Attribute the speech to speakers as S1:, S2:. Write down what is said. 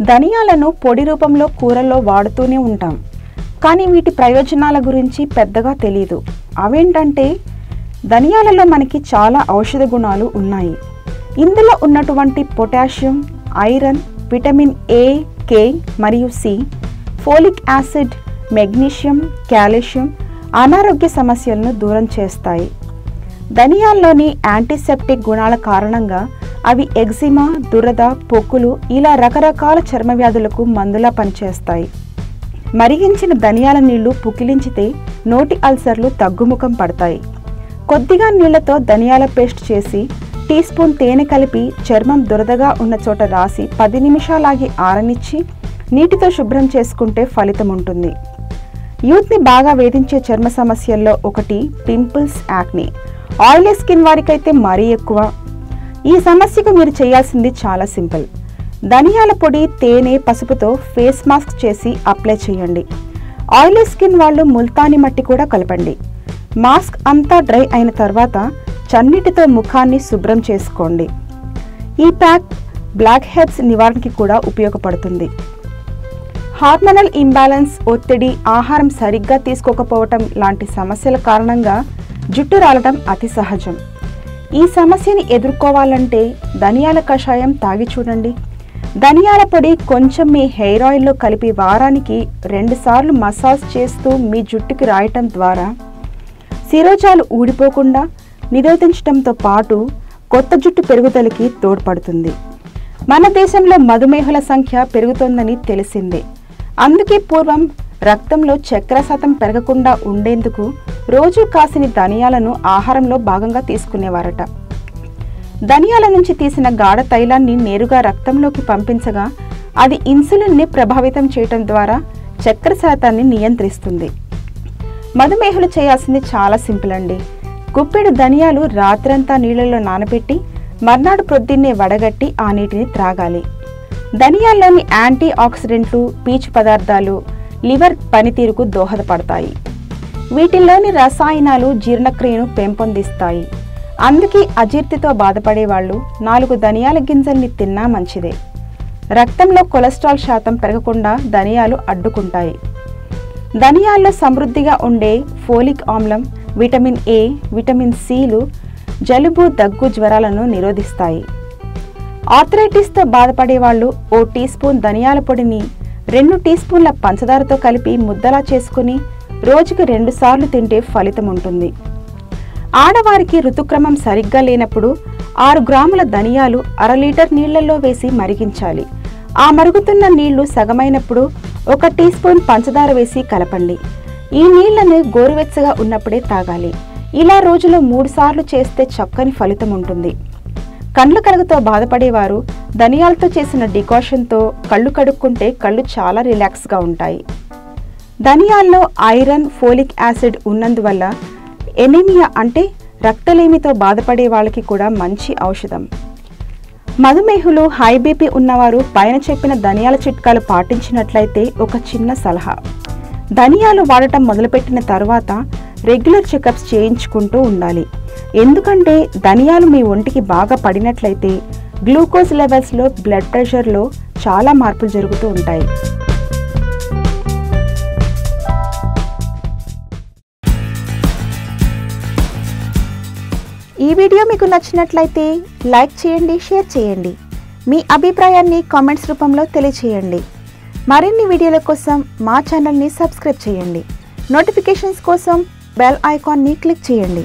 S1: ధనియాలను పొడి రూపంలో కూరల్లో వాడుతూనే ఉంటాం, కానీ వీటి ప్రయోజనాల గురించి పెద్దగా తెలియదు. అవేంటంటే ధనియాలలో మనకి చాలా ఔషధ గుణాలు ఉన్నాయి. ఇందులో ఉన్నటువంటి potassium, iron, vitamin A, K మరియు C, folic acid, magnesium, calcium అనారోగ్య సమస్యలను దూరం చేస్తాయి. ధనియాల్లోని యాంటీసెప్టిక్ గుణాల కారణంగా అవి ఎగ్జిమా, దురద, పొక్కులు ఇలా రకరకాల చర్మ వ్యాధులకు మందులా పనిచేస్తాయి. మరిగించిన ధనియాల నీళ్లు పుకిలించితే నోటి అల్సర్లు తగ్గుముఖం పడతాయి. కొద్దిగా నీళ్లతో ధనియాల పేస్ట్ చేసి టీ స్పూన్ తేనె కలిపి చర్మం దురదగా ఉన్న చోట రాసి 10 నిమిషాలాగి ఆరనిచ్చి నీటితో శుభ్రం చేసుకుంటే ఫలితం ఉంటుంది. యూత్ని బాగా వేధించే చర్మ సమస్యల్లో ఒకటి పింపుల్స్, యాక్ని. ఆయిలీ స్కిన్ వారికైతే మరీ ఎక్కువ. ఈ సమస్యకు మీరు చేయాల్సింది చాలా సింపుల్. ధనియాల పొడి, తేనె, పసుపుతో ఫేస్ మాస్క్ చేసి అప్లై చేయండి. ఆయిలీ స్కిన్ వాళ్ళు ముల్తానీ మట్టి కూడా కలపండి. మాస్క్ అంతా డ్రై అయిన తర్వాత చన్నీటితో ముఖాన్ని శుభ్రం చేసుకోండి. ఈ ప్యాక్ బ్లాక్ హెడ్స్ నివారణకి కూడా ఉపయోగపడుతుంది. హార్మోనల్ ఇంబ్యాలెన్స్, ఒత్తిడి, ఆహారం సరిగ్గా తీసుకోకపోవటం లాంటి సమస్యల కారణంగా జుట్టు రాలటం అతి సహజం. ఈ సమస్యని ఎదుర్కోవాలంటే ధనియాల కషాయం తాగి చూడండి. ధనియాల పొడి కొంచెం మీ హెయిర్ ఆయిల్లో కలిపి వారానికి 2 సార్లు మసాజ్ చేస్తూ మీ జుట్టుకి రాయటం ద్వారా శిరోజాలు ఊడిపోకుండా నిరోధించడంతో పాటు కొత్త జుట్టు పెరుగుదలకి తోడ్పడుతుంది. మన దేశంలో మధుమేహుల సంఖ్య పెరుగుతోందని తెలిసిందే. అందుకే పూర్వం రక్తంలో చక్కెర శాతం పెరగకుండా ఉండేందుకు రోజు కాసిని ధనియాలను ఆహారంలో భాగంగా తీసుకునేవారట. ధనియాల నుంచి తీసిన గాఢ తైలాన్ని నేరుగా రక్తంలోకి పంపించగా అది ఇన్సులిన్ని ప్రభావితం చేయటం ద్వారా చక్కెర శాతాన్ని నియంత్రిస్తుంది. మధుమేహులు చేయాల్సింది చాలా సింపుల్ అండి. గుప్పెడు ధనియాలు రాత్రంతా నీళ్ళలో నానబెట్టి మర్నాడు ప్రొద్దున్నే వడగట్టి ఆ నీటిని త్రాగాలి. ధనియాల్లోని యాంటీ ఆక్సిడెంట్లు, పీచు పదార్థాలు లివర్ పనితీరుకు దోహదపడతాయి. వీటిల్లోని రసాయనాలు జీర్ణక్రియను పెంపొందిస్తాయి. అందుకే అజీర్తితో బాధపడే వాళ్ళు 4 ధనియాల గింజల్ని తిన్నా మంచిదే. రక్తంలో కొలెస్ట్రాల్ శాతం పెరగకుండా ధనియాలు అడ్డుకుంటాయి. ధనియాల్లో సమృద్ధిగా ఉండే ఫోలిక్ ఆమ్లం, విటమిన్ ఏ, విటమిన్ సిలు జలుబు, దగ్గు, జ్వరాలను నిరోధిస్తాయి. ఆర్థరైటిస్తో బాధపడే వాళ్ళు ఓ టీ స్పూన్ ధనియాల పొడిని 2 టీ స్పూన్ల పంచదారతో కలిపి ముద్దలా చేసుకుని రోజుకు 2 సార్లు తింటే ఫలితం ఉంటుంది. ఆడవారికి ఋతుక్రమం సరిగ్గా లేనప్పుడు 6 గ్రాముల ధనియాలు 1/2 లీటర్ నీళ్లలో వేసి మరిగించాలి. ఆ మరుగుతున్న నీళ్లు సగమైనప్పుడు 1 టీ స్పూన్ పంచదార వేసి కలపండి. ఈ నీళ్లను గోరువెచ్చగా ఉన్నప్పుడే తాగాలి. ఇలా రోజులో 3 సార్లు చేస్తే చక్కని ఫలితం ఉంటుంది. కండ్ల కలుగుతో బాధపడేవారు ధనియాలతో చేసిన డికాషన్తో కళ్ళు కడుక్కుంటే కళ్ళు చాలా రిలాక్స్గా ఉంటాయి. ధనియాల్లో ఐరన్, ఫోలిక్ యాసిడ్ ఉన్నందువల్ల ఎనీమియా అంటే రక్తలేమితో బాధపడే వాళ్ళకి కూడా మంచి ఔషధం. మధుమేహులు, హై బీపీ ఉన్నవారు పైన చెప్పిన ధనియాల చిట్కాలు పాటించినట్లయితే ఒక చిన్న సలహా: ధనియాలు వాడటం మొదలుపెట్టిన తర్వాత రెగ్యులర్ చెకప్స్ చేయించుకుంటూ ఉండాలి. ఎందుకంటే ధనియాలు మీ ఒంటికి బాగా పడినట్లయితే గ్లూకోజ్ లెవెల్స్లో, బ్లడ్ ప్రెషర్లో చాలా మార్పులు జరుగుతూ ఉంటాయి. ఈ వీడియో మీకు నచ్చినట్లయితే లైక్ చేయండి, షేర్ చేయండి. మీ అభిప్రాయాన్ని కామెంట్స్ రూపంలో తెలియచేయండి. మరిన్ని వీడియోల కోసం మా ఛానల్ని సబ్స్క్రైబ్ చేయండి. నోటిఫికేషన్స్ కోసం బెల్ ఐకాన్ని క్లిక్ చేయండి.